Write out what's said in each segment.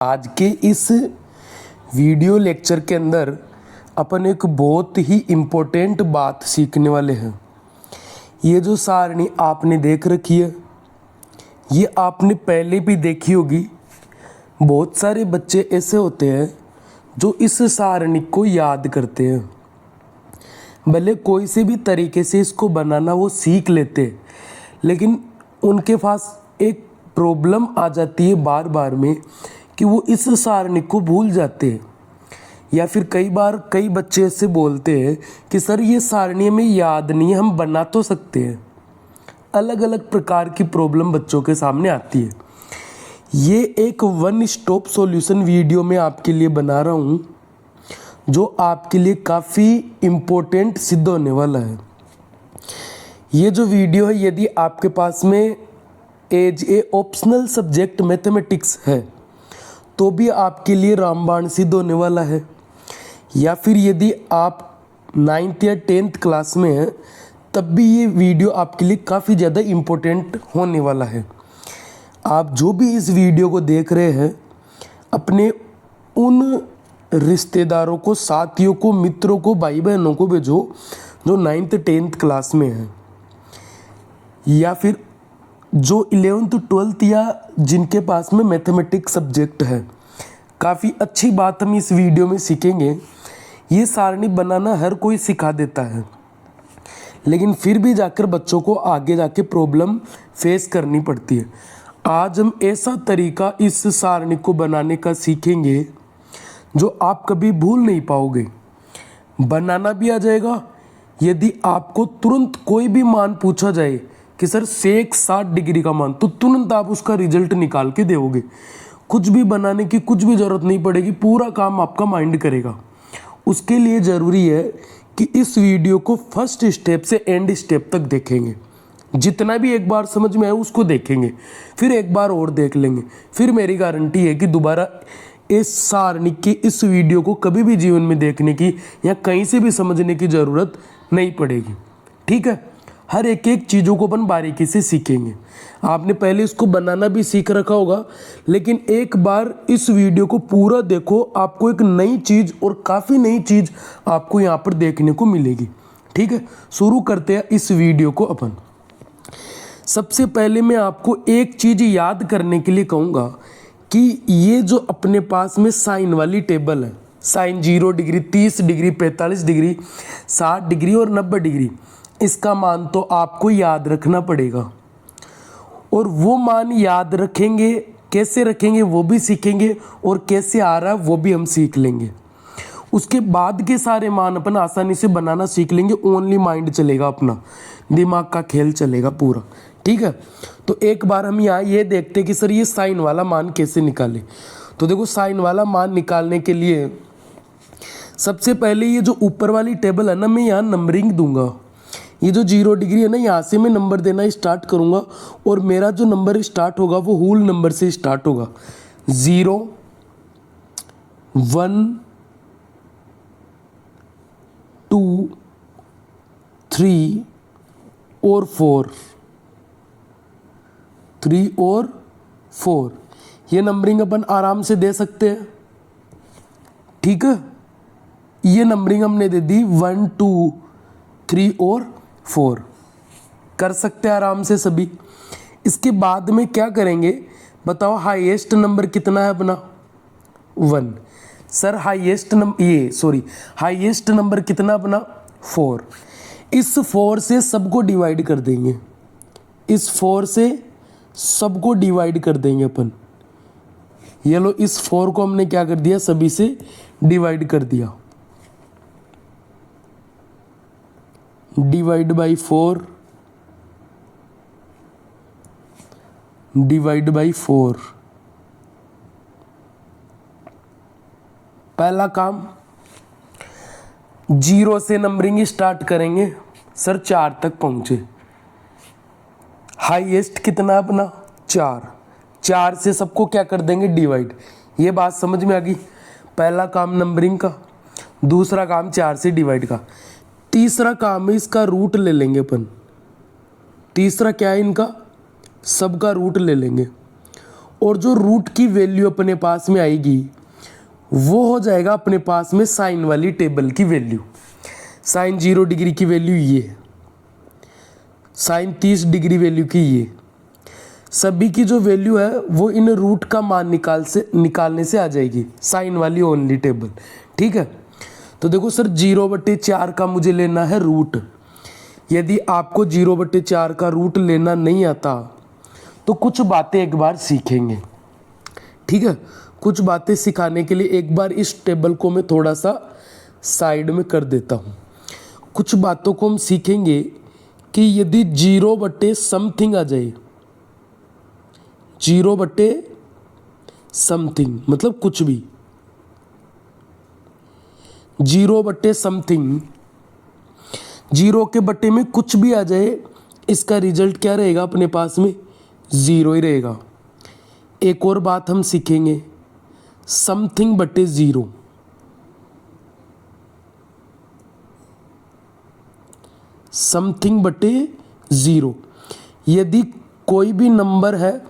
आज के इस वीडियो लेक्चर के अंदर अपन एक बहुत ही इम्पोर्टेंट बात सीखने वाले हैं। ये जो सारणी आपने देख रखी है, ये आपने पहले भी देखी होगी। बहुत सारे बच्चे ऐसे होते हैं जो इस सारणी को याद करते हैं, भले कोई से भी तरीके से इसको बनाना वो सीख लेते, लेकिन उनके पास एक प्रॉब्लम आ जाती है बार बार में कि वो इस सारणी को भूल जाते हैं। या फिर कई बार कई बच्चे ऐसे बोलते हैं कि सर ये सारणी हमें याद नहीं है, हम बना तो सकते हैं। अलग अलग प्रकार की प्रॉब्लम बच्चों के सामने आती है। ये एक वन स्टॉप सॉल्यूशन वीडियो मैं आपके लिए बना रहा हूँ, जो आपके लिए काफ़ी इम्पोर्टेंट सिद्ध होने वाला है। ये जो वीडियो है, यदि आपके पास में as a optional subject mathematics है तो भी आपके लिए रामबाण सिद्ध होने वाला है। या फिर यदि आप 9th या 10th क्लास में हैं तब भी ये वीडियो आपके लिए काफ़ी ज़्यादा इम्पोर्टेंट होने वाला है। आप जो भी इस वीडियो को देख रहे हैं, अपने उन रिश्तेदारों को, साथियों को, मित्रों को, भाई बहनों को भेजो जो 9th 10th क्लास में हैं, या फिर जो 11th 12th या जिनके पास में मैथमेटिक्स सब्जेक्ट है। काफ़ी अच्छी बात हम इस वीडियो में सीखेंगे। ये सारणी बनाना हर कोई सिखा देता है, लेकिन फिर भी जाकर बच्चों को आगे जाके प्रॉब्लम फेस करनी पड़ती है। आज हम ऐसा तरीका इस सारणी को बनाने का सीखेंगे जो आप कभी भूल नहीं पाओगे। बनाना भी आ जाएगा। यदि आपको तुरंत कोई भी मान पूछा जाए कि सर सेक 60 डिग्री का मान, तो तुरंत आप उसका रिजल्ट निकाल के दोगे। कुछ भी बनाने की कुछ भी ज़रूरत नहीं पड़ेगी, पूरा काम आपका माइंड करेगा। उसके लिए ज़रूरी है कि इस वीडियो को फर्स्ट स्टेप से एंड स्टेप तक देखेंगे। जितना भी एक बार समझ में आए उसको देखेंगे, फिर एक बार और देख लेंगे, फिर मेरी गारंटी है कि दोबारा इस सारणी की इस वीडियो को कभी भी जीवन में देखने की या कहीं से भी समझने की ज़रूरत नहीं पड़ेगी। ठीक है, हर एक एक चीज़ों को अपन बारीकी से सीखेंगे। आपने पहले इसको बनाना भी सीख रखा होगा, लेकिन एक बार इस वीडियो को पूरा देखो, आपको एक नई चीज़ और काफ़ी नई चीज़ आपको यहाँ पर देखने को मिलेगी। ठीक है, शुरू करते हैं इस वीडियो को अपन। सबसे पहले मैं आपको एक चीज़ याद करने के लिए कहूँगा कि ये जो अपने पास में साइन वाली टेबल है, sine 0 degree, 30 degree, 45 degree, 60 degree और 90 डिग्री, इसका मान तो आपको याद रखना पड़ेगा। और वो मान याद रखेंगे, कैसे रखेंगे वो भी सीखेंगे, और कैसे आ रहा है वो भी हम सीख लेंगे। उसके बाद के सारे मान अपन आसानी से बनाना सीख लेंगे। ओनली माइंड चलेगा, अपना दिमाग का खेल चलेगा पूरा। ठीक है, तो एक बार हम यहाँ ये देखते कि सर ये साइन वाला मान कैसे निकाले। तो देखो, साइन वाला मान निकालने के लिए सबसे पहले ये जो ऊपर वाली टेबल है ना, मैं यहाँ नंबरिंग दूंगा। ये जो 0 डिग्री है ना, यहाँ से मैं नंबर देना स्टार्ट करूँगा, और मेरा जो नंबर स्टार्ट होगा वो होल नंबर से स्टार्ट होगा। 0, 1, 2, 3 और 4, 3 और 4, ये नंबरिंग अपन आराम से दे सकते हैं। ठीक है, ये नंबरिंग हमने दे दी 1, 2, 3 और 4, कर सकते हैं आराम से सभी। इसके बाद में क्या करेंगे बताओ, हाईएस्ट नंबर कितना है अपना? 1। सर हाईएस्ट नंबर कितना अपना? 4। इस 4 से सबको डिवाइड कर देंगे, इस 4 से सबको डिवाइड कर देंगे अपन। ये लो, इस 4 को हमने क्या कर दिया, सभी से डिवाइड कर दिया। Divide by 4, divide by 4। पहला काम, 0 से नंबरिंग स्टार्ट करेंगे। सर 4 तक पहुंचे। हाईएस्ट कितना अपना? 4। 4 से सबको क्या कर देंगे, डिवाइड। ये बात समझ में आ गई। पहला काम नंबरिंग का, दूसरा काम 4 से डिवाइड का। तीसरा काम है इसका रूट ले लेंगे अपन। तीसरा क्या है इनका? सबका रूट ले लेंगे। और जो रूट की वैल्यू अपने पास में आएगी वो हो जाएगा अपने पास में साइन वाली टेबल की वैल्यू। साइन 0 डिग्री की वैल्यू ये है, साइन 30 डिग्री वैल्यू की ये, सभी की जो वैल्यू है वो इन रूट का मान निकालने से आ जाएगी, साइन वाली ओनली टेबल। ठीक है, तो देखो सर 0/4 का मुझे लेना है रूट। यदि आपको 0/4 का रूट लेना नहीं आता तो कुछ बातें एक बार सीखेंगे। ठीक है, कुछ बातें सिखाने के लिए एक बार इस टेबल को मैं थोड़ा सा साइड में कर देता हूँ। कुछ बातों को हम सीखेंगे कि यदि 0/समथिंग आ जाए, 0/समथिंग मतलब कुछ भी, 0/समथिंग, 0 के बटे में कुछ भी आ जाए, इसका रिजल्ट क्या रहेगा अपने पास में? 0 ही रहेगा। एक और बात हम सीखेंगे, समथिंग/0, समथिंग/0। यदि कोई भी नंबर है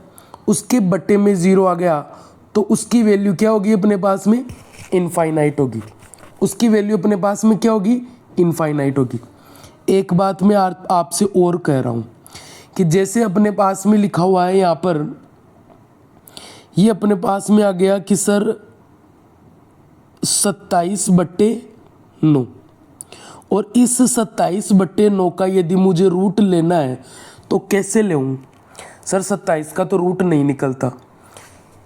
उसके बटे में 0 आ गया तो उसकी वैल्यू क्या होगी अपने पास में? इनफाइनाइट होगी। उसकी वैल्यू अपने पास में क्या होगी? इनफाइनाइट होगी। एक बात मैं आपसे और कह रहा हूँ कि जैसे अपने पास में लिखा हुआ है यहाँ पर, ये अपने पास में आ गया कि सर 27/9, और इस 27/9 का यदि मुझे रूट लेना है तो कैसे लेऊँ? सर 27 का तो रूट नहीं निकलता।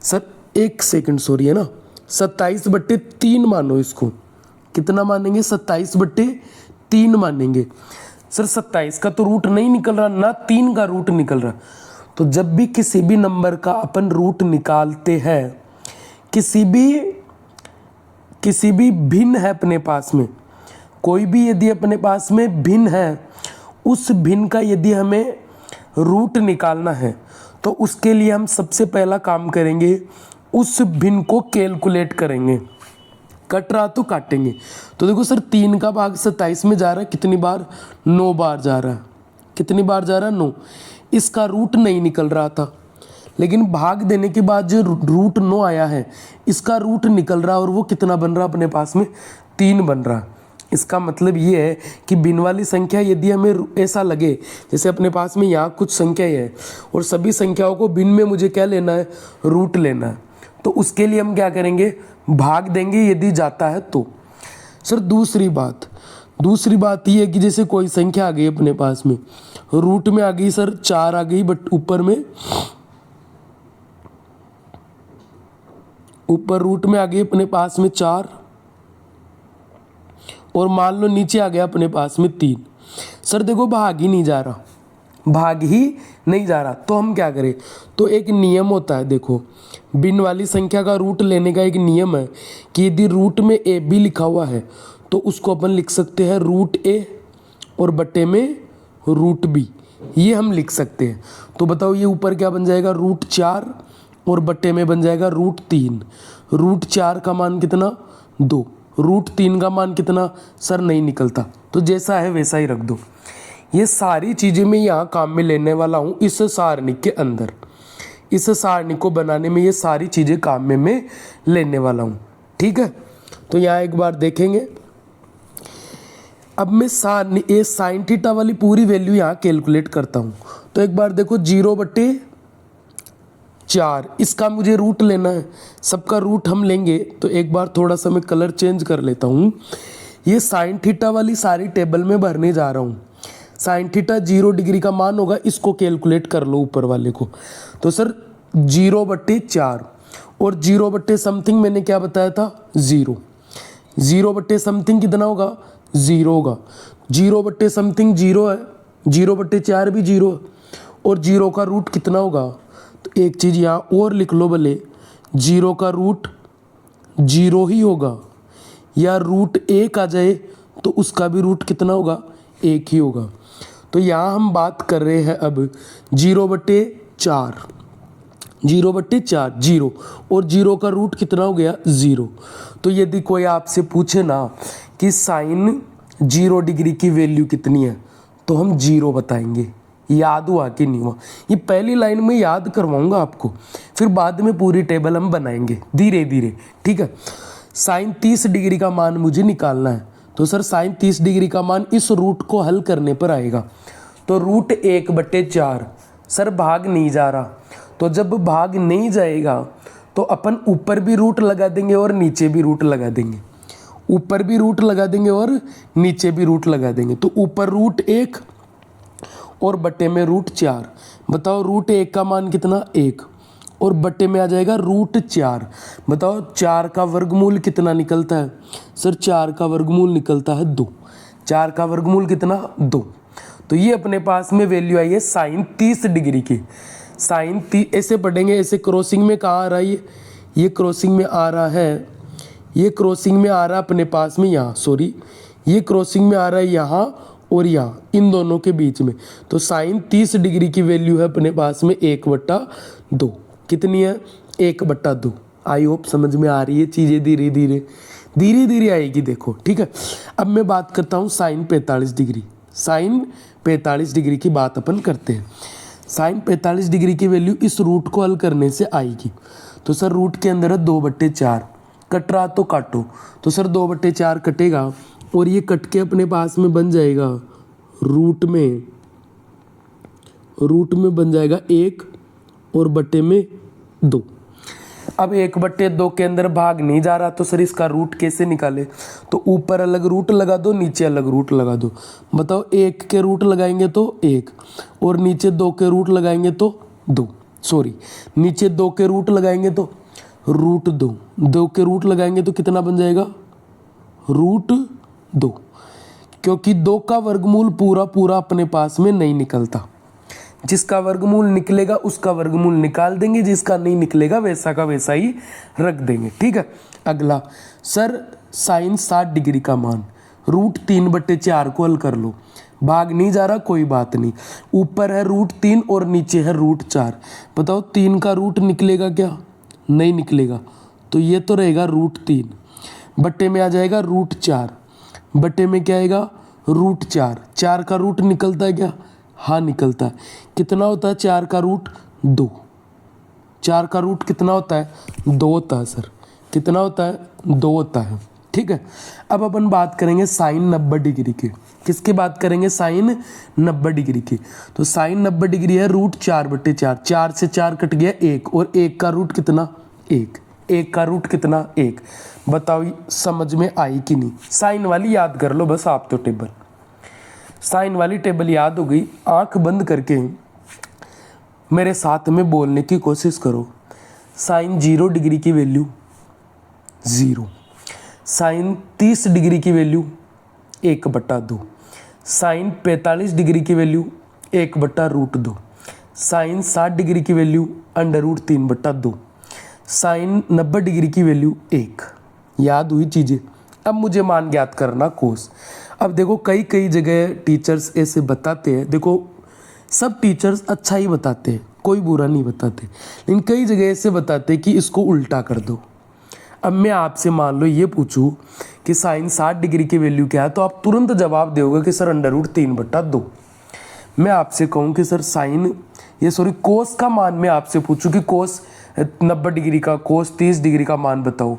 सर एक सेकंड, सॉरी, है ना, 27/3 मानो इसको। कितना मानेंगे? 27/3 मानेंगे। सर 27 का तो रूट नहीं निकल रहा, ना 3 का रूट निकल रहा। तो जब भी किसी भी नंबर का अपन रूट निकालते हैं, किसी भी भिन्न है अपने पास में, कोई भी यदि अपने पास में भिन्न है, उस भिन्न का यदि हमें रूट निकालना है तो उसके लिए हम सबसे पहला काम करेंगे, उस भिन्न को कैलकुलेट करेंगे। कट रहा तो काटेंगे। तो देखो सर 3 का भाग 27 में जा रहा है, कितनी बार? 9 बार जा रहा है। कितनी बार जा रहा है? 9। इसका रूट नहीं निकल रहा था, लेकिन भाग देने के बाद जो रूट 9 आया है, इसका रूट निकल रहा है, और वो कितना बन रहा है अपने पास में? 3 बन रहा है। इसका मतलब ये है कि भिन्न वाली संख्या यदि हमें ऐसा लगे जैसे अपने पास में यहाँ कुछ संख्या है और सभी संख्याओं को भिन्न में मुझे क्या लेना है? रूट लेना है, तो उसके लिए हम क्या करेंगे? भाग देंगे यदि जाता है तो। सर दूसरी बात ये है कि जैसे कोई संख्या आ गई अपने पास में, रूट में आ गई सर 4 आ गई, बट ऊपर रूट में आ गई अपने पास में 4, और मान लो नीचे आ गया अपने पास में 3। सर देखो भाग ही नहीं जा रहा, तो हम क्या करें? तो एक नियम होता है, देखो भिन्न वाली संख्या का रूट लेने का एक नियम है कि यदि रूट में ए बी लिखा हुआ है तो उसको अपन लिख सकते हैं रूट ए, और बटे में रूट बी, ये हम लिख सकते हैं। तो बताओ ये ऊपर क्या बन जाएगा? रूट 4, और बटे में बन जाएगा रूट 3। रूट 4 का मान कितना? 2। रूट 3 का मान कितना? सर नहीं निकलता, तो जैसा है वैसा ही रख दो। ये सारी चीज़ें मैं यहाँ काम में लेने वाला हूँ इस सारणी के अंदर। इस सारणी को बनाने में ये सारी चीज़ें काम में मैं लेने वाला हूँ। ठीक है, तो यहाँ एक बार देखेंगे। अब मैं साइन थीटा वाली पूरी वैल्यू यहाँ कैलकुलेट करता हूँ। तो एक बार देखो 0/4, इसका मुझे रूट लेना है, सबका रूट हम लेंगे। तो एक बार थोड़ा सा मैं कलर चेंज कर लेता हूँ। ये साइन थीटा वाली सारी टेबल में भरने जा रहा हूँ। साइन थीटा 0 डिग्री का मान होगा, इसको कैलकुलेट कर लो ऊपर वाले को। तो सर 0/4, और 0/समथिंग मैंने क्या बताया था? 0। 0/समथिंग कितना होगा? 0 होगा। 0/समथिंग 0 है, 0/4 भी 0 है, और 0 का रूट कितना होगा? तो एक चीज़ यहाँ और लिख लो भले, 0 का रूट 0 ही होगा, या रूट 1 आ जाए तो उसका भी रूट कितना होगा? 1 ही होगा। तो यहाँ हम बात कर रहे हैं अब 0/4, 0/4, और 0 का रूट कितना हो गया? 0। तो यदि कोई आपसे पूछे ना कि साइन 0 डिग्री की वैल्यू कितनी है, तो हम 0 बताएंगे। याद हुआ कि नहीं हुआ, ये पहली लाइन में याद करवाऊंगा आपको, फिर बाद में पूरी टेबल हम बनाएंगे धीरे धीरे, ठीक है। साइन 30 डिग्री का मान मुझे निकालना है, तो सर साइन 30 डिग्री का मान इस रूट को हल करने पर आएगा। तो रूट 1/4, सर भाग नहीं जा रहा, तो जब भाग नहीं जाएगा तो अपन ऊपर भी रूट लगा देंगे और नीचे भी रूट लगा देंगे, ऊपर भी रूट लगा देंगे और नीचे भी रूट लगा देंगे। तो ऊपर रूट 1 और बटे में रूट 4। बताओ रूट 1 का मान कितना, 1, और बटे में आ जाएगा रूट 4। बताओ 4 का वर्गमूल कितना निकलता है, सर 4 का वर्गमूल निकलता है 2। 4 का वर्गमूल कितना, 2। तो ये अपने पास में वैल्यू आई है साइन 30 डिग्री की। साइन ऐसे पढ़ेंगे, ऐसे क्रॉसिंग में कहाँ आ रहा है, ये क्रॉसिंग में आ रहा है, ये क्रॉसिंग में आ रहा है अपने पास में यहाँ, सॉरी ये क्रॉसिंग में आ रहा है यहाँ और यहाँ, इन दोनों के बीच में। तो साइन 30 डिग्री की वैल्यू है अपने पास में 1/2। कितनी है, 1/2। आई होप समझ में आ रही है चीज़ें, धीरे धीरे आएगी, देखो ठीक है। अब मैं बात करता हूँ साइन 45 डिग्री। साइन 45 डिग्री की बात अपन करते हैं। साइन 45 डिग्री की वैल्यू इस रूट को हल करने से आएगी। तो सर रूट के अंदर है 2/4, कट रहा तो काटो, तो सर 2/4 कटेगा और ये कट के अपने पास में बन जाएगा रूट में बन जाएगा 1 और बटे में 2। अब 1/2 के अंदर भाग नहीं जा रहा, तो सर इसका रूट कैसे निकाले, तो ऊपर अलग रूट लगा दो, नीचे अलग रूट लगा दो। बताओ 1 के रूट लगाएंगे तो 1 और नीचे 2 के रूट लगाएंगे तो 2, सॉरी नीचे 2 के रूट लगाएंगे तो रूट 2 के रूट लगाएंगे तो कितना बन जाएगा, रूट 2। क्योंकि 2 का वर्गमूल पूरा अपने पास में नहीं निकलता, जिसका वर्गमूल निकलेगा उसका वर्गमूल निकाल देंगे, जिसका नहीं निकलेगा वैसा का वैसा ही रख देंगे, ठीक है। अगला सर साइन 60 डिग्री का मान, रूट 3/4 को हल कर लो। भाग नहीं जा रहा, कोई बात नहीं, ऊपर है रूट 3 और नीचे है रूट 4। बताओ 3 का रूट निकलेगा क्या, नहीं निकलेगा, तो ये तो रहेगा रूट 3, बटे में आ जाएगा रूट 4, बटे में क्या आएगा रूट 4। 4 का रूट निकलता है क्या, हाँ निकलता है। कितना होता है 4 का रूट, 2। 4 का रूट कितना होता है, 2 होता है सर, कितना होता है, 2 होता है, ठीक है। अब अपन बात करेंगे साइन 90 डिग्री की। किसकी बात करेंगे, साइन 90 डिग्री की। तो साइन 90 डिग्री है रूट 4/4, 4 से 4 कट गया 1, और 1 का रूट कितना, 1, 1 का रूट कितना, 1। बताओ समझ में आई कि नहीं। साइन वाली याद कर लो बस आप तो टेबल, साइन वाली टेबल याद हो गई। आंख बंद करके मेरे साथ में बोलने की कोशिश करो। साइन 0 डिग्री की वैल्यू 0, साइन 30 डिग्री की वैल्यू 1/2, साइन 45 डिग्री की वैल्यू 1/√2, साइन 60 डिग्री की वैल्यू √3/2, साइन 90 डिग्री की वैल्यू 1। याद हुई चीज़ें। अब मुझे मान ज्ञात करना कोस। अब देखो कई जगह टीचर्स ऐसे बताते हैं, देखो सब टीचर्स अच्छा ही बताते हैं, कोई बुरा नहीं बताते, लेकिन कई जगह ऐसे बताते हैं कि इसको उल्टा कर दो। अब मैं आपसे मान लो ये पूछूं कि साइन 60 डिग्री की वैल्यू क्या है, तो आप तुरंत जवाब दोगे कि सर √3/2। मैं आपसे कहूँ कि सर कोस का मान मैं आपसे पूछूं कि कोस 90 डिग्री का, कोस 30 डिग्री का मान बताओ,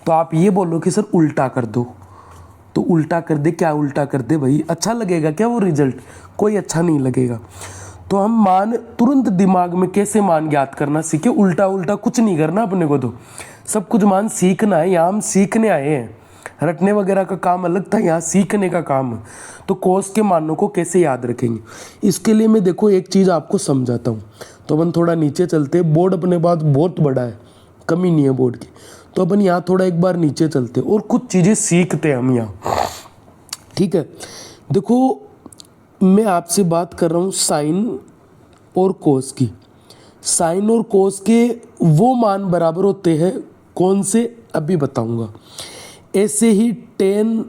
तो आप ये बोलो कि सर उल्टा कर दो। तो उल्टा कर दे, क्या उल्टा कर दे भाई, अच्छा लगेगा क्या वो रिजल्ट, कोई अच्छा नहीं लगेगा। तो हम मान तुरंत दिमाग में कैसे मान ज्ञात करना सीखे, उल्टा कुछ नहीं करना अपने को, तो सब कुछ मान सीखना है। यहाँ हम सीखने आए हैं, रटने वगैरह का काम अलग था, यहाँ सीखने का काम है। तो कोस के मानों को कैसे याद रखेंगे, इसके लिए मैं देखो एक चीज़ आपको समझाता हूँ। तो अपन थोड़ा नीचे चलते हैं, बोर्ड अपने पास बहुत बड़ा है, कमी नहीं है बोर्ड की, तो अपन यहाँ थोड़ा एक बार नीचे चलते और कुछ चीज़ें सीखते हैं हम यहाँ, ठीक है। देखो मैं आपसे बात कर रहा हूँ साइन और कोस की। साइन और कोस के वो मान बराबर होते हैं, कौन से अभी बताऊंगा। ऐसे ही टेन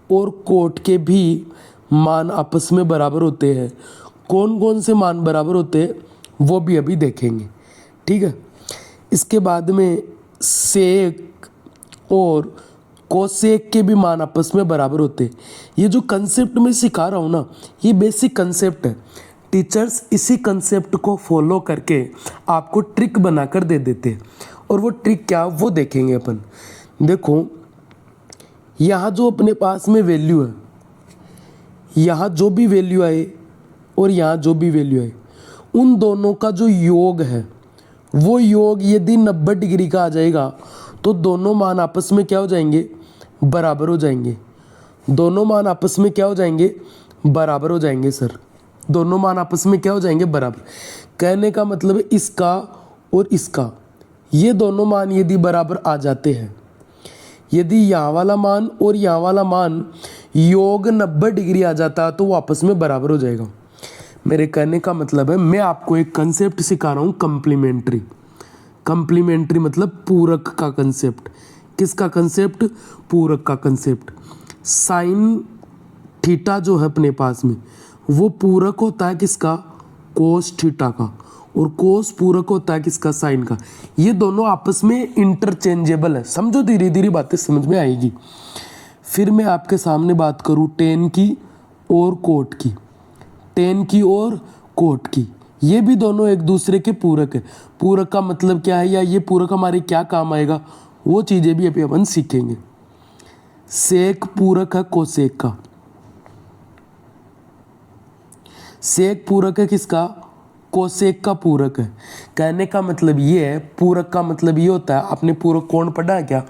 और कोट के भी मान आपस में बराबर होते हैं। कौन कौन से मान बराबर होते हैं वो भी अभी देखेंगे, ठीक है। इसके बाद में सेक और कोसेक के भी मान आपस में बराबर होते हैं। ये जो कंसेप्ट मैं सिखा रहा हूँ ना, ये बेसिक कंसेप्ट है। टीचर्स इसी कंसेप्ट को फॉलो करके आपको ट्रिक बनाकर दे देते हैं, और वो ट्रिक क्या वो देखेंगे अपन। देखो यहाँ जो अपने पास में वैल्यू है, यहाँ जो भी वैल्यू आए और यहाँ जो भी वैल्यू आए, उन दोनों का जो योग है वो योग यदि 90 डिग्री का आ जाएगा तो दोनों मान आपस में क्या हो जाएंगे, बराबर हो जाएंगे। दोनों मान आपस में क्या हो जाएंगे, बराबर हो जाएंगे सर। दोनों मान आपस में क्या हो जाएंगे, बराबर। कहने का मतलब है इसका और इसका, ये दोनों मान यदि बराबर आ जाते हैं, यदि यहाँ वाला मान और यहाँ वाला मान योग 90 डिग्री आ जाता है तो वो आपस में बराबर हो जाएगा। मेरे कहने का मतलब है मैं आपको एक कंसेप्ट सिखा रहा हूँ, कंप्लीमेंट्री। कंप्लीमेंट्री मतलब पूरक का कंसेप्ट। किसका कंसेप्ट, पूरक का कंसेप्ट। साइन थीटा जो है अपने पास में वो पूरक होता है किसका, कोस थीटा का, और कोस पूरक होता है किसका, साइन का। ये दोनों आपस में इंटरचेंजेबल है, समझो, धीरे धीरे बातें समझ में आएगी। फिर मैं आपके सामने बात करूँ टेन की और कोट की, टेन की और कोट की, ये भी दोनों एक दूसरे के पूरक है। पूरक का मतलब क्या है, या ये पूरक हमारे क्या काम आएगा, वो चीज़ें भी अभी अपन सीखेंगे। सेक पूरक है कोसेक का, सेक पूरक है किसका, कोसेक का पूरक है। कहने का मतलब ये है, पूरक का मतलब ये होता है, आपने पूरक कोण पढ़ा है क्या,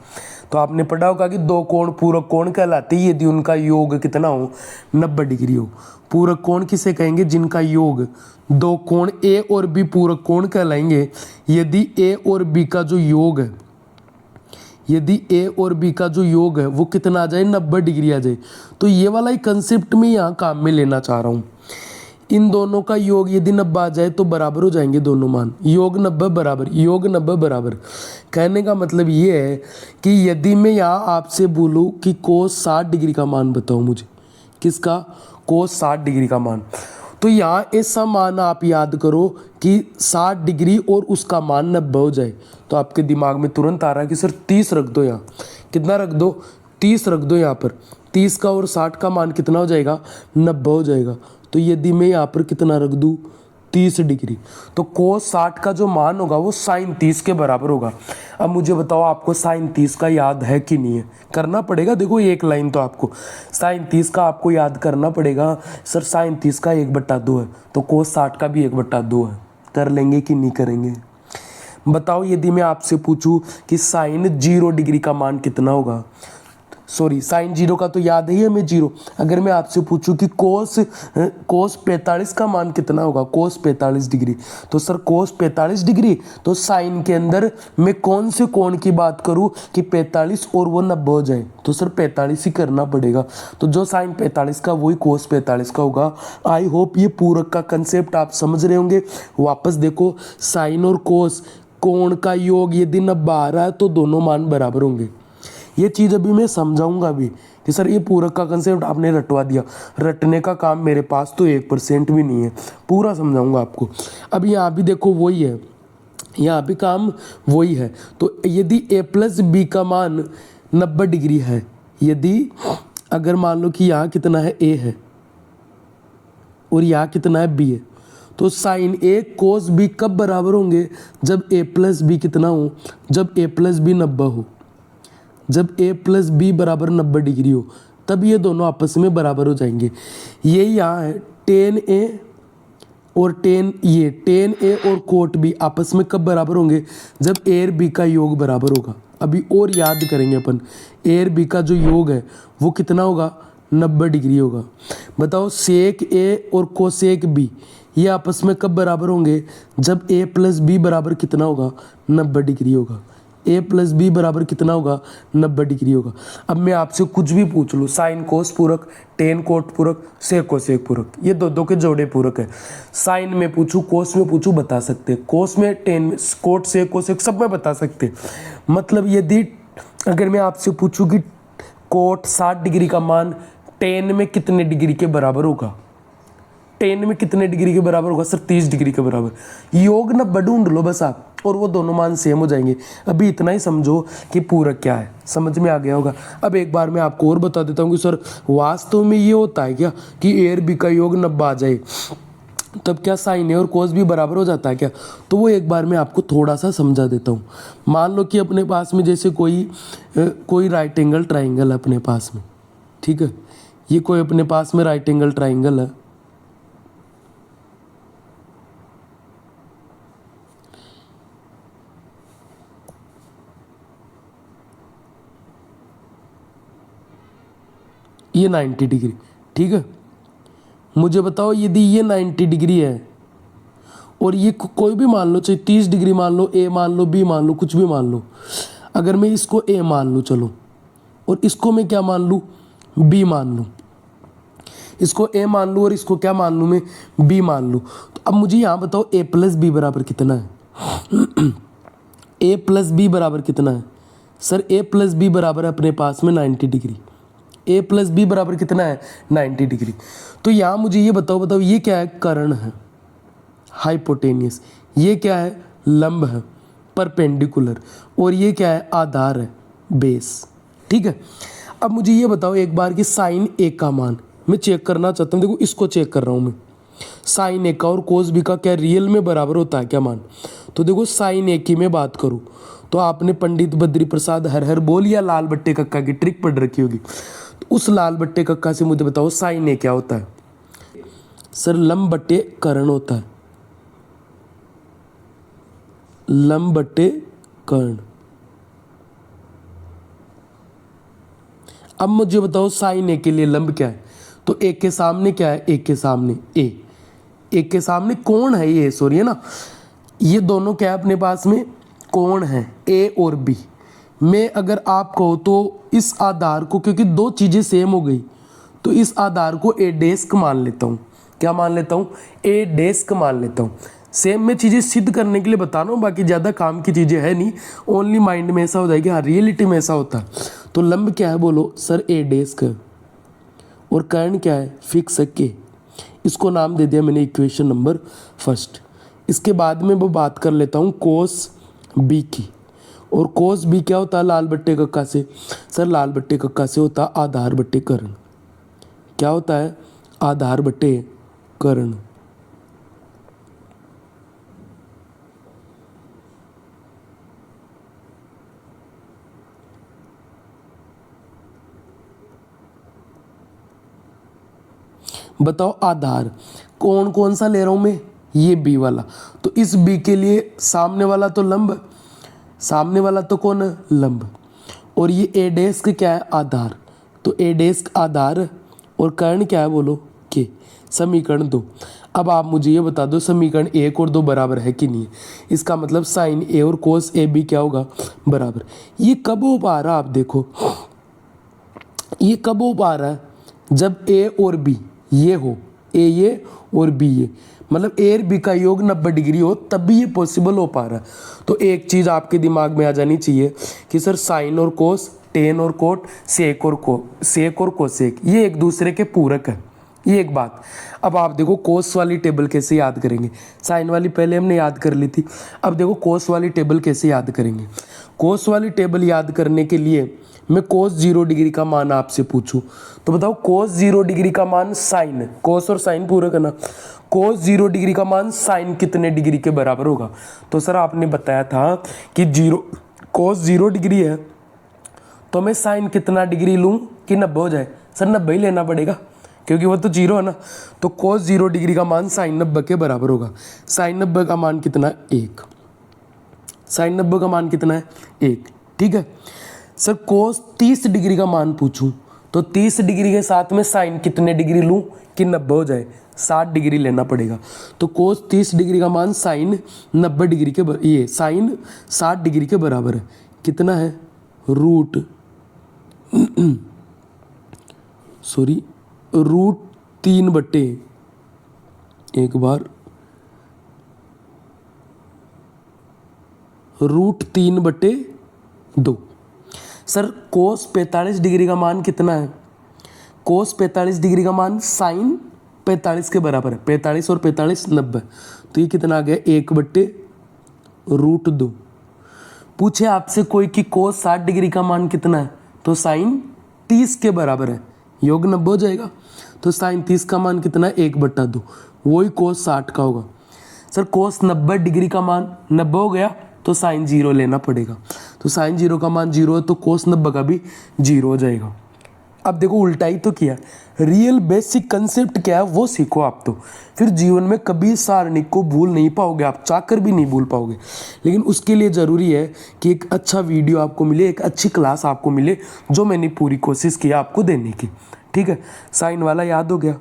तो आपने पढ़ा होगा कि दो कोण पूरक कोण कहलाते हैं यदि उनका योग कितना हो, 90 डिग्री हो। पूरक कोण किसे कहेंगे, जिनका योग, दो कोण ए और बी पूरक कोण कहलाएंगे यदि ए और बी का जो योग है, यदि ए और बी का जो योग है वो कितना आ जाए, 90 डिग्री आ जाए। तो ये वाला ही कंसेप्ट मैं यहाँ काम में लेना चाह रहा हूँ। इन दोनों का योग यदि 90 आ जाए तो बराबर हो जाएंगे दोनों मान, योग 90 बराबर, योग 90 बराबर। कहने का मतलब ये है कि यदि मैं यहाँ आपसे बोलूँ कि कोस 60 डिग्री का मान बताओ मुझे, किसका, कोस 60 डिग्री का मान, तो यहाँ ऐसा मान आप याद करो कि 60 डिग्री और उसका मान 90 हो जाए, तो आपके दिमाग में तुरंत आ रहा है कि सर 30 रख दो, यहाँ कितना रख दो, 30 रख दो। यहाँ पर 30 का और 60 का मान कितना हो जाएगा, 90 हो जाएगा। तो यदि मैं यहाँ पर कितना रख दूँ, 30 डिग्री, तो कोस 60 का जो मान होगा वो साइन 30 के बराबर होगा। अब मुझे बताओ आपको साइन 30 का याद है कि नहीं है, करना पड़ेगा। देखो एक लाइन तो आपको साइन 30 का आपको याद करना पड़ेगा। सर साइन 30 का 1/2 है, तो कोस 60 का भी 1/2 है। कर लेंगे कि नहीं करेंगे, बताओ। यदि मैं आपसे पूछूं कि साइन 0 डिग्री का मान कितना होगा, सॉरी साइन 0 का तो याद ही है हमें 0। अगर मैं आपसे पूछूं कि कोस 45 का मान कितना होगा, कोस 45 डिग्री, तो सर कोस 45 डिग्री, तो साइन के अंदर मैं कौन से कोण की बात करूं कि 45 और वो 90 हो जाए, तो सर 45 ही करना पड़ेगा। तो जो साइन 45 का वही कोस 45 का होगा। आई होप ये पूरक का कंसेप्ट आप समझ रहे होंगे। वापस देखो, साइन और कोस कोण का योग यदि 90 आ रहा है तो दोनों मान बराबर होंगे। ये चीज़ अभी मैं समझाऊंगा भी कि सर ये पूरक का कंसेप्ट आपने रटवा दिया, रटने का काम मेरे पास तो 1% भी नहीं है, पूरा समझाऊंगा आपको। अब यहाँ भी देखो वही है, यहाँ भी काम वही है। तो यदि a प्लस बी का मान 90 डिग्री है, यदि अगर मान लो कि यहाँ कितना है a है और यहाँ कितना है b है, तो साइन a कोस b कब बराबर होंगे, जब a प्लस बी कितना हो, जब a प्लस बी 90 हो। जब a प्लस बी बराबर 90 डिग्री हो तब ये दोनों आपस में बराबर हो जाएंगे। ये यहाँ है टेन ए और टेन ए और कोट बी आपस में कब बराबर होंगे, जब ए और बी का योग बराबर होगा। अभी और याद करेंगे अपन, ए और बी का जो योग है वो कितना होगा, 90 डिग्री होगा। बताओ सेक ए और कोसेक बी ये आपस में कब बराबर होंगे, जब a प्लस बी बराबर कितना होगा, 90 डिग्री होगा। a प्लस बी बराबर कितना होगा, 90 डिग्री होगा। अब मैं आपसे कुछ भी पूछ लूँ, साइन कोस पूरक, टेन कोट पूरक, सेक कोसेक पूरक, ये दो के जोड़े पूरक है। साइन में पूछूँ, कोस में पूछूँ, बता सकते, कोस में, टेन में, कोट सेक कोसेक सब में बता सकते। मतलब यदि अगर मैं आपसे पूछूँ कि कोट 60 डिग्री का मान टेन में कितने डिग्री के बराबर होगा, टेन में कितने डिग्री के बराबर होगा, सर 30 डिग्री के बराबर। योग ना ढूंढ लो बस आप, और वो दोनों मान सेम हो जाएंगे। अभी इतना ही समझो कि पूरक क्या है, समझ में आ गया होगा। अब एक बार मैं आपको और बता देता हूँ कि सर वास्तव में ये होता है क्या कि ए और बी का योग 90 आ जाए, तब क्या साइन ए और कोस भी बराबर हो जाता है क्या? तो वो एक बार मैं आपको थोड़ा सा समझा देता हूँ। मान लो कि अपने पास में जैसे कोई राइट एंगल ट्राइंगल है अपने पास में, ठीक है, ये कोई अपने पास में राइट एंगल ट्राइंगल है। ये 90 डिग्री, ठीक है। मुझे बताओ यदि ये 90 डिग्री है और ये कोई भी मान लो, चाहे 30 डिग्री मान लो, ए मान लो, बी मान लो, कुछ भी मान लो, अगर मैं इसको ए मान लूँ चलो, और इसको मैं क्या मान लूँ, बी मान लूँ, इसको ए मान लूँ और इसको क्या मान लूँ, मैं बी मान लूँ। तो अब मुझे यहाँ बताओ ए प्लस बी बराबर कितना है? ए प्लस बी बराबर कितना है? सर ए प्लस बी बराबर है अपने पास में 90 डिग्री। ए प्लस बी बराबर कितना है? 90 डिग्री। तो यहाँ मुझे ये बताओ ये क्या है? कर्ण है, हाइपोटेनियस। ये क्या है? लंब है, परपेंडिकुलर। और ये क्या है? आधार है, बेस। ठीक है। अब मुझे ये बताओ एक बार कि साइन ए का मान मैं चेक करना चाहता हूँ। देखो इसको चेक कर रहा हूँ मैं, साइन ए का और कोस बी का क्या रियल में बराबर होता है क्या मान? तो देखो साइन ए की मैं बात करूँ तो आपने पंडित बद्री प्रसाद हर हर बोल या लाल बट्टे कक्का की ट्रिक पढ़ रखी होगी। तो उस लाल बट्टे कक्का से मुझे बताओ साइन ए क्या होता है? सर लंब बट्टे कर्ण होता है, लंब बट्टे कर्ण। अब मुझे बताओ साइन ए के लिए लंब क्या है? तो एक के सामने क्या है? एक के सामने ए, एक के सामने कोण है ये, सॉरी है ना, ये दोनों क्या है अपने पास में? कोण है, ए और बी। मैं अगर आप कहो तो इस आधार को, क्योंकि दो चीज़ें सेम हो गई, तो इस आधार को ए डेस्क मान लेता हूँ। क्या मान लेता हूँ? ए डेस्क मान लेता हूँ। सेम में चीज़ें सिद्ध करने के लिए बता रहा हूँ, बाकी ज़्यादा काम की चीज़ें है नहीं, ओनली माइंड में ऐसा हो जाएगी, हाँ रियलिटी में ऐसा होता है। तो लंब क्या है बोलो? सर ए डेस्क है। और कर्ण क्या है? फिक्स है के। इसको नाम दे दिया मैंने इक्वेशन नंबर फर्स्ट। इसके बाद में वो बात कर लेता हूँ कोस बी की। और कोस बी क्या होता है लाल बट्टे कक्का से? सर लाल बट्टे कक्का से होता है आधार बट्टे कर्ण। क्या होता है? आधार बट्टे कर्ण। बताओ आधार कौन कौन सा ले रहा हूं मैं? ये बी वाला। तो इस बी के लिए सामने वाला तो लंब, सामने वाला तो कौन है? लंब। और ये ए डेस्क क्या है? आधार। तो ए डेस्क आधार और कर्ण क्या है बोलो? के। समीकरण 2। अब आप मुझे ये बता दो समीकरण 1 और 2 बराबर है कि नहीं है? इसका मतलब साइन ए और कोस ए बी क्या होगा? बराबर। ये कब हो पा रहा है? आप देखो ये कब हो पा रहा है? जब ए और बी ये हो, ए ये और बी ये, मतलब ए और बी का योग 90 डिग्री हो, तब भी ये पॉसिबल हो पा रहा है। तो एक चीज़ आपके दिमाग में आ जानी चाहिए कि सर साइन और कोस, टेन और कोट, सेक और कोसेक ये एक दूसरे के पूरक है, ये एक बात। अब आप देखो कोस वाली टेबल कैसे याद करेंगे? साइन वाली पहले हमने याद कर ली थी, अब देखो कोस वाली टेबल कैसे याद करेंगे? कोस वाली टेबल याद करने के लिए मैं कोस 0 डिग्री का मान आपसे पूछूं तो बताओ कोस 0 डिग्री का मान साइन, कोस और साइन पूरक है ना, कोस 0 डिग्री का मान साइन कितने डिग्री के बराबर होगा? तो सर आपने बताया था कि कोस 0 डिग्री है तो मैं साइन कितना डिग्री लूँ कि 90 हो जाए? सर 90 ही लेना पड़ेगा क्योंकि वो तो 0 है ना। तो कोस 0 डिग्री का मान साइन 90 के बराबर होगा। साइन 90 का मान कितना है? 1। साइन 90 का मान कितना है? 1। ठीक है सर। कोस 30 डिग्री का मान पूछूं तो 30 डिग्री के साथ में साइन कितने डिग्री लूं कि 90 हो जाए? 60 डिग्री लेना पड़ेगा। तो कोस 30 डिग्री का मान साइन 90 डिग्री के ये साइन 60 डिग्री के बराबर है। कितना है? रूट सॉरी रूट 3 बटे एक बार रूट 3 बटे 2। सर कोस 45 डिग्री का मान कितना है? कोस 45 डिग्री का मान साइन 45 के बराबर है। 45 और 45 90, तो ये कितना आ गया? 1 बट्टे रूट 2। पूछे आपसे कोई कि कोस 60 डिग्री का मान कितना है? तो साइन 30 के बराबर है, योग 90 हो जाएगा। तो साइन 30 का मान कितना है? 1 बट्टा 2। वही कोस 60 का होगा। सर कोस 90 डिग्री का मान 90 हो गया तो साइन 0 लेना पड़ेगा, तो साइन 0 का मान 0 है तो कोस 90 का भी 0 हो जाएगा। अब देखो उल्टा ही तो किया। रियल बेसिक कंसेप्ट क्या है वो सीखो आप, तो फिर जीवन में कभी सारणी को भूल नहीं पाओगे, आप चाहकर भी नहीं भूल पाओगे। लेकिन उसके लिए ज़रूरी है कि एक अच्छा वीडियो आपको मिले, एक अच्छी क्लास आपको मिले, जो मैंने पूरी कोशिश की आपको देने की। ठीक है, साइन वाला याद हो गया।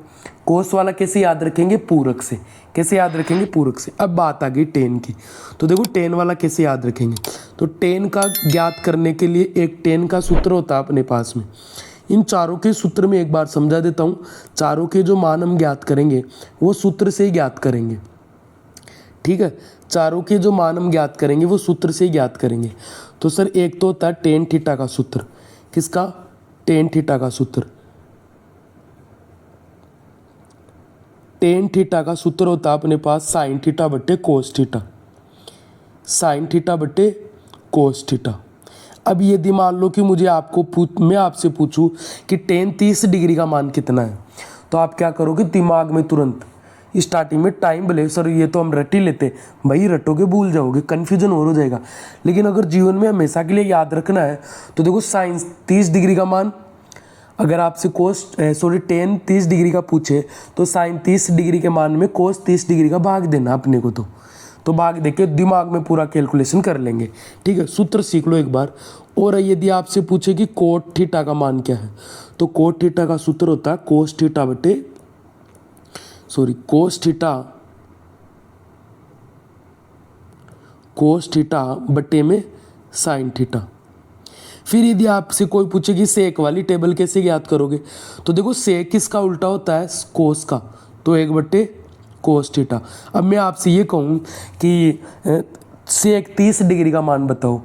कोस वाला कैसे याद रखेंगे? पूरक से। कैसे याद रखेंगे? पूरक से। अब बात आ गई टेन की, तो देखो टेन वाला कैसे याद रखेंगे? तो टेन का ज्ञात करने के लिए एक टेन का सूत्र होता है अपने पास में। इन चारों के सूत्र में एक बार समझा देता हूँ। चारों के जो मान हम ज्ञात करेंगे वो सूत्र से ही ज्ञात करेंगे। ठीक है, चारों के जो मान हम ज्ञात करेंगे वो सूत्र से ही ज्ञात करेंगे। तो सर एक तो होता है टेन थीटा का सूत्र। किसका? टेन थीटा का सूत्र। टेन थीटा का सूत्र होता है अपने पास साइन थीटा बट्टे कोस थीटा। साइन थीटा बट्टे कोस थीटा। अब यदि मान लो कि मैं आपसे पूछूं कि टेन 30 डिग्री का मान कितना है, तो आप क्या करोगे? दिमाग में तुरंत स्टार्टिंग में टाइम भले सर ये तो हम रट ही लेते, भाई रटोगे भूल जाओगे, कन्फ्यूजन और हो जाएगा। लेकिन अगर जीवन में हमेशा के लिए याद रखना है तो देखो साइन 30 डिग्री का मान, अगर आपसे टेन 30 डिग्री का पूछे तो साइन 30 डिग्री के मान में कोस 30 डिग्री का भाग देना अपने को। तो भाग देके दिमाग में पूरा कैलकुलेशन कर लेंगे। ठीक है, सूत्र सीख लो एक बार। और यदि आपसे पूछे कि कोट थीटा का मान क्या है, तो कोट थीटा का सूत्र होता है कोस थीटा बटे में साइन थीटा। फिर यदि आपसे कोई पूछे कि सेक वाली टेबल कैसे ज्ञात करोगे, तो देखो सेक किसका उल्टा होता है? कोस का, तो 1 बटे कोस थीटा। अब मैं आपसे ये कहूँ कि सेक 30 डिग्री का मान बताओ,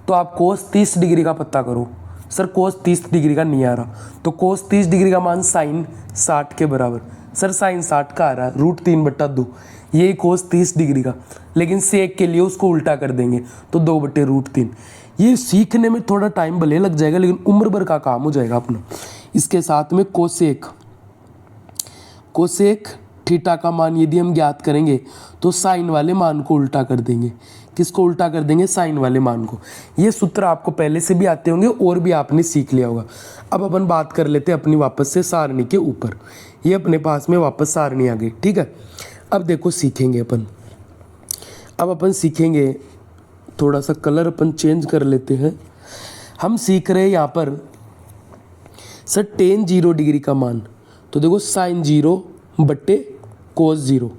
तो आप कोस 30 डिग्री का पता करो। सर कोस 30 डिग्री का नहीं आ रहा, तो कोस 30 डिग्री का मान साइन 60 के बराबर। सर साइन 60 का आ रहा है √3/2, यही कोस 30 डिग्री का। लेकिन सेक के लिए उसको उल्टा कर देंगे तो 2/√3। ये सीखने में थोड़ा टाइम भले लग जाएगा लेकिन उम्र भर का काम हो जाएगा अपना। इसके साथ में कोसेक थीटा का मान यदि हम ज्ञात करेंगे तो साइन वाले मान को उल्टा कर देंगे। किसको उल्टा कर देंगे? साइन वाले मान को। ये सूत्र आपको पहले से भी आते होंगे और भी आपने सीख लिया होगा। अब अपन बात कर लेते हैं अपनी वापस से सारणी के ऊपर। ये अपने पास में वापस सारणी आ गई। ठीक है, अब देखो सीखेंगे अपन। अब अपन सीखेंगे, थोड़ा सा कलर अपन चेंज कर लेते हैं। हम सीख रहे हैं यहाँ पर सर टेन 0 डिग्री का मान, तो देखो साइन 0 बट्टे कोस 0,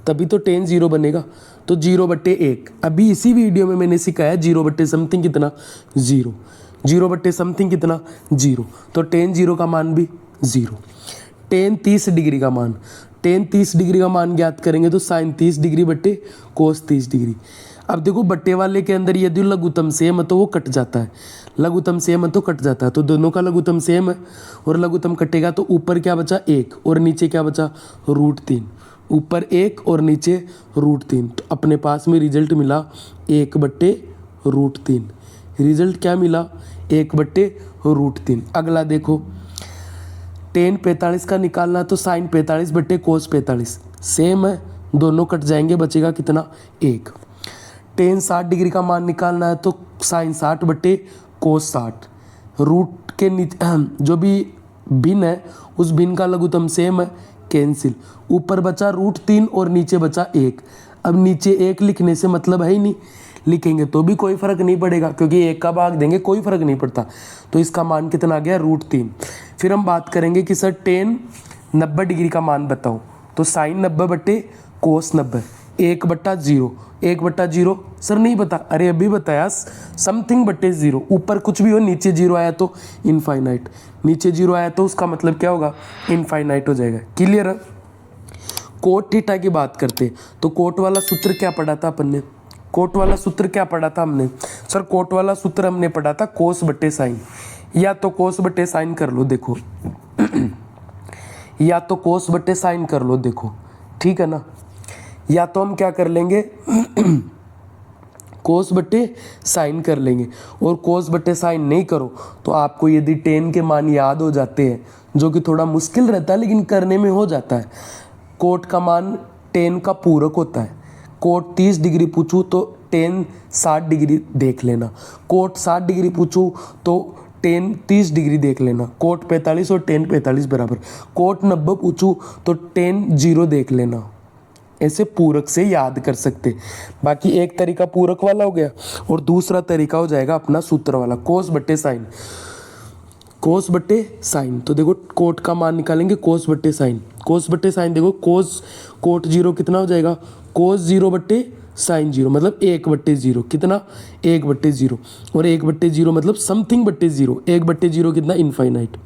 तभी तो टेन 0 बनेगा। तो 0/1। अभी इसी वीडियो में मैंने सिखाया 0 बट्टे समथिंग कितना? 0। 0 बट्टे समथिंग कितना? 0। तो टेन 0 का मान भी 0। टेन 30 डिग्री का मान, टेन 30 डिग्री का मान ज्ञात करेंगे तो साइन 30 डिग्री बट्टे कोस 30 डिग्री। अब देखो बट्टे वाले के अंदर यदि लघुत्तम सेम है तो वो कट जाता है, लघुत्तम सेम है तो कट जाता है। तो दोनों का लघुत्तम सेम है और लघुत्तम कटेगा तो ऊपर क्या बचा? 1 और नीचे क्या बचा? √3। ऊपर 1 और नीचे √3। तो अपने पास में रिजल्ट मिला 1/√3। रिजल्ट क्या मिला? 1/√3। अगला देखो, टेन 45 का निकालना तो साइन 45 बट्टे कोस 45 सेम है, दोनों कट जाएंगे, बचेगा कितना? 1। टेन 60 डिग्री का मान निकालना है तो साइन 60 बट्टे कोस 60। रूट के नीचे जो भी भिन्न है उस भिन्न का लघुत्तम सेम है, कैंसिल। ऊपर बचा √3 और नीचे बचा 1। अब नीचे 1 लिखने से मतलब है ही नहीं, लिखेंगे तो भी कोई फर्क नहीं पड़ेगा क्योंकि 1 का भाग देंगे कोई फर्क नहीं पड़ता। तो इसका मान कितना आ गया? √3। फिर हम बात करेंगे कि सर टेन 90 डिग्री का मान बताओ, तो साइन 90 बट्टे कोस 90, 1/0। 1/0 सर नहीं बता, अरे अभी बताया, समथिंग बट्टे 0। ऊपर कुछ भी हो, नीचे 0 आया तो इनफाइनाइट, नीचे 0 आया तो उसका मतलब क्या होगा? इनफाइनाइट हो जाएगा। क्लियर है? कोट थीटा की बात करते तो कोट वाला सूत्र क्या पढ़ा था अपन ने? कोट वाला सूत्र क्या पढ़ा था हमने? सर कोट वाला सूत्र हमने पढ़ा था कोस बट्टे साइन, या तो कोस बट्टे साइन कर लो देखो या तो कोस बट्टे साइन कर लो देखो, ठीक है ना। या तो हम क्या कर लेंगे कोस बट्टे साइन कर लेंगे, और कोस बट्टे साइन नहीं करो तो आपको यदि टेन के मान याद हो जाते हैं, जो कि थोड़ा मुश्किल रहता है लेकिन करने में हो जाता है, कोट का मान टेन का पूरक होता है। कोट 30 डिग्री पूछूँ तो टेन 60 डिग्री देख लेना। कोट 60 डिग्री पूछूँ तो टेन 30 डिग्री देख लेना। कोट 45 और टेन 45 बराबर। कोट 90 पूछूँ तो टेन 0 देख लेना। ऐसे पूरक से याद कर सकते। बाकी एक तरीका पूरक वाला हो गया और दूसरा तरीका हो जाएगा अपना सूत्र वाला, कोस बट्टे साइन। कोस बट्टे साइन, तो देखो कोट का मान निकालेंगे कोस बट्टे साइन। कोस बट्टे साइन देखो, कोस कोट 0 कितना हो जाएगा, कोस 0 बट्टे साइन 0, मतलब 1/0 कितना, 1/0। और 1/0 मतलब समथिंग बट्टे 0। 1/0 कितना, इनफाइनाइट।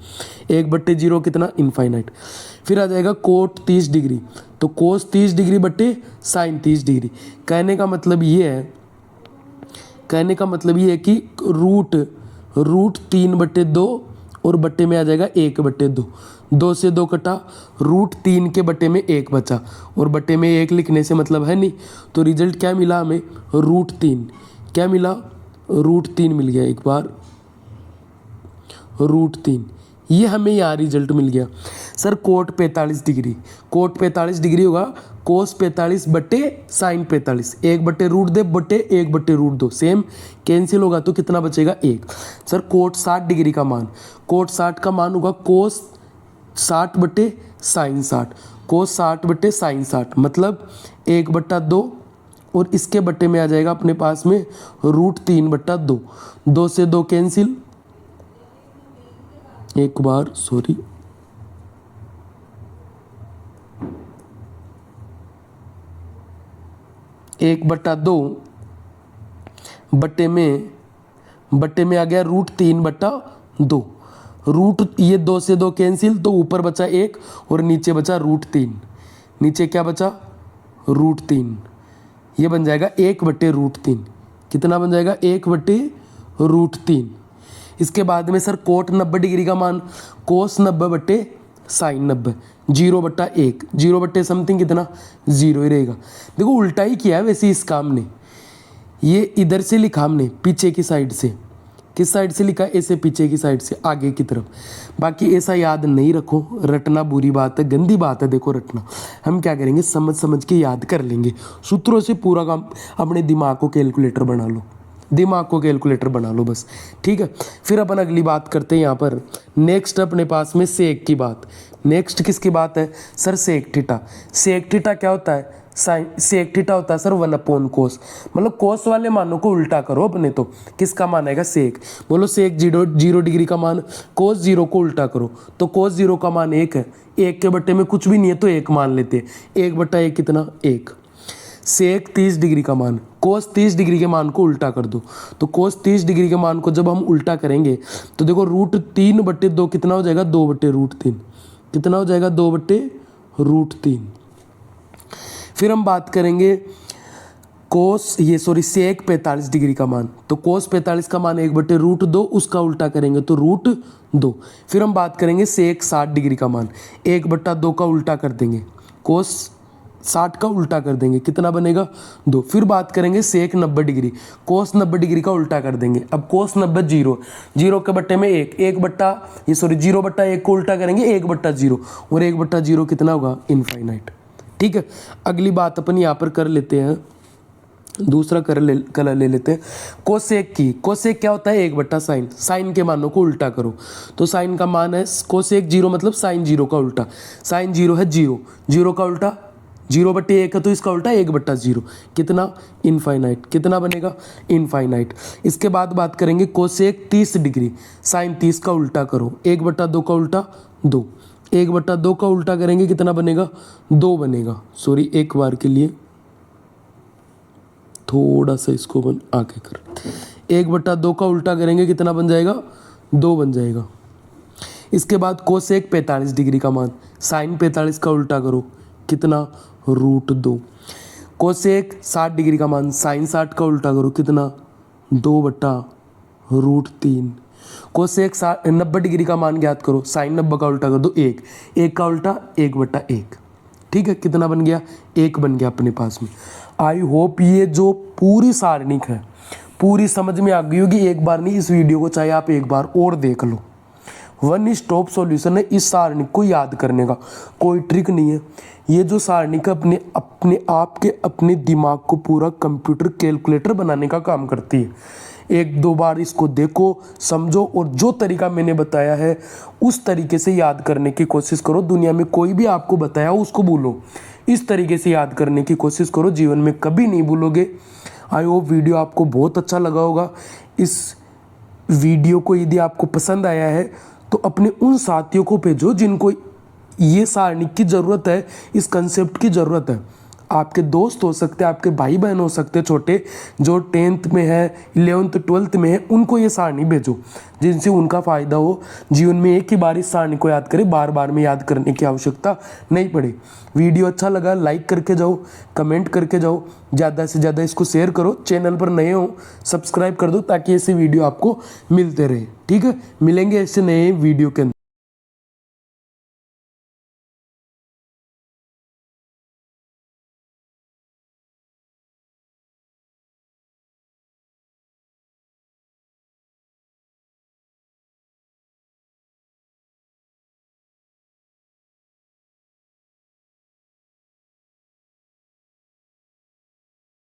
1/0 कितना, इनफाइनाइट। फिर आ जाएगा कोट 30 डिग्री, तो कोस 30 डिग्री बट्टे साइन 30 डिग्री। कहने का मतलब ये है कि रूट 3/2 और बट्टे में आ जाएगा 1/2। 2 से 2 कटा, रूट 3 के बट्टे में 1 बचा और बट्टे में 1 लिखने से मतलब है नहीं। तो रिजल्ट क्या मिला हमें, रूट 3। क्या मिला, रूट 3 मिल गया। एक बार रूट 3, ये हमें यहाँ रिजल्ट मिल गया। Sir cot 45 degree, cot 45 degree होगा कोस 45 बट्टे साइन 45। 1/रूट 2 बट्टे 1/रूट 2, सेम कैंसिल होगा तो कितना बचेगा, 1। सर कोट 60 डिग्री का मान, कोट 60 का मान होगा कोस 60 बट्टे साइन 60। कोस 60 बट्टे साइन 60 मतलब 1/2 और इसके बट्टे में आ जाएगा अपने पास में रूट 3/2। 2 से 2 कैंसिल, एक बार सॉरी, एक बट्टा 2 बट्टे में आ गया रूट 3/2। रूट ये 2 से 2 कैंसिल, तो ऊपर बचा 1 और नीचे बचा रूट 3। नीचे क्या बचा, रूट 3। ये बन जाएगा 1/√3। कितना बन जाएगा, 1/√3। इसके बाद में सर कोट 90 डिग्री का मान, कोस 90 बट्टे साइन 90। 0/1, 0 बट्टे समथिंग कितना, 0 ही रहेगा। देखो उल्टा ही किया है वैसे इस काम ने, ये इधर से लिखा हमने पीछे की साइड से। किस साइड से लिखा, ऐसे पीछे की साइड से आगे की तरफ। बाकी ऐसा याद नहीं रखो, रटना बुरी बात है, गंदी बात है। देखो रटना हम क्या करेंगे, समझ के याद कर लेंगे। सूत्रों से पूरा काम, अपने दिमाग को कैलकुलेटर बना लो, दिमाग को कैलकुलेटर बना लो बस, ठीक है। फिर अपन अगली बात करते हैं यहाँ पर। नेक्स्ट अपने पास में सेक की बात। नेक्स्ट किसकी बात है sir, sec theta. Sec theta क्या होता है, साइन। सेक थीटा होता है सर 1/कोस, मतलब कोस वाले मानों को उल्टा करो अपने। तो किसका मान आएगा, सेक। बोलो सेक 0 डिग्री का मान, कोस 0 को उल्टा करो तो कोस 0 का मान 1 है। 1 के बट्टे में कुछ भी नहीं है तो 1 मान लेते हैं। 1/1 कितना, 1। सेक 30 डिग्री का मान, कोस 30 डिग्री के मान को उल्टा कर दो। तो कोस 30 डिग्री के मान को जब हम उल्टा करेंगे तो देखो रूट 3/2 कितना हो जाएगा, 2/√3। कितना हो जाएगा, 2/√3। फिर हम बात करेंगे सेक 45 डिग्री का मान। तो कोस 45 का मान 1/√2, उसका उल्टा करेंगे तो √2। फिर हम बात करेंगे सेक 60 डिग्री का मान, 1/2 का उल्टा कर देंगे, कोस 60 का उल्टा कर देंगे, कितना बनेगा, 2। फिर बात करेंगे सेक 90 डिग्री, कोस 90 डिग्री का उल्टा कर देंगे। अब कोस 90 0 के बट्टे में 0/1 को उल्टा करेंगे 1/0 और 1/0 कितना होगा, इनफाइनाइट। ठीक है, अगली बात अपन यहाँ पर कर लेते हैं, दूसरा कलर ले लेते हैं कोसेक की। कोसेक क्या होता है, 1/साइन। साइन के मानों को उल्टा करो तो साइन का मान है कोसेक 0 मतलब साइन 0 का उल्टा। साइन 0 है 0 का उल्टा 0/1 है तो इसका उल्टा 1/0, कितना, इनफाइनाइट। कितना बनेगा, इनफाइनाइट। इसके बाद बात करेंगे कोसेक 30 डिग्री, साइन 30 का उल्टा करो, 1/2 का उल्टा 2। 1/2 का उल्टा करेंगे कितना बनेगा, 2 बनेगा। सॉरी, एक बार के लिए थोड़ा सा इसको आगे कर, 1/2 का उल्टा करेंगे कितना बन जाएगा, 2 बन जाएगा। इसके बाद कोसेक 45 डिग्री का मान, साइन 45 का उल्टा करो, कितना, √2। कोसेक 60 डिग्री का मान, साइन 60 का उल्टा करो, कितना, 2/√3। कोसेक 90 डिग्री का मान ज्ञात करो, साइन 90 का उल्टा कर दो, 1 का उल्टा 1/1। ठीक है, कितना बन गया, 1 बन गया अपने पास में। आई होप ये जो पूरी सारणिक है पूरी समझ में आ गई होगी। एक बार नहीं, इस वीडियो को चाहे आप एक बार और देख लो, वन स्टॉप सॉल्यूशन है इस सारणी को याद करने का। कोई ट्रिक नहीं है, ये जो सारणी का अपने अपने आप के अपने दिमाग को पूरा कंप्यूटर कैलकुलेटर बनाने का काम करती है। एक दो बार इसको देखो, समझो और जो तरीका मैंने बताया है उस तरीके से याद करने की कोशिश करो। दुनिया में कोई भी आपको बताया उसको भूलो, इस तरीके से याद करने की कोशिश करो, जीवन में कभी नहीं भूलोगे। आई होप वीडियो आपको बहुत अच्छा लगा होगा। इस वीडियो को यदि आपको पसंद आया है तो अपने उन साथियों को भेजो जिनको ये सारणी की ज़रूरत है, इस कंसेप्ट की ज़रूरत है। आपके दोस्त हो सकते हैं, आपके भाई बहन हो सकते हैं छोटे, जो 10th में है, 11th 12th में है, उनको ये सारणी भेजो जिनसे उनका फ़ायदा हो। जीवन में एक ही बार इस सारणी को याद करें, बार बार में याद करने की आवश्यकता नहीं पड़े। वीडियो अच्छा लगा लाइक करके जाओ, कमेंट करके जाओ, ज़्यादा से ज़्यादा इसको शेयर करो। चैनल पर नए हो सब्सक्राइब कर दो ताकि ऐसे वीडियो आपको मिलते रहे। ठीक है, मिलेंगे ऐसे नए वीडियो के अंदर।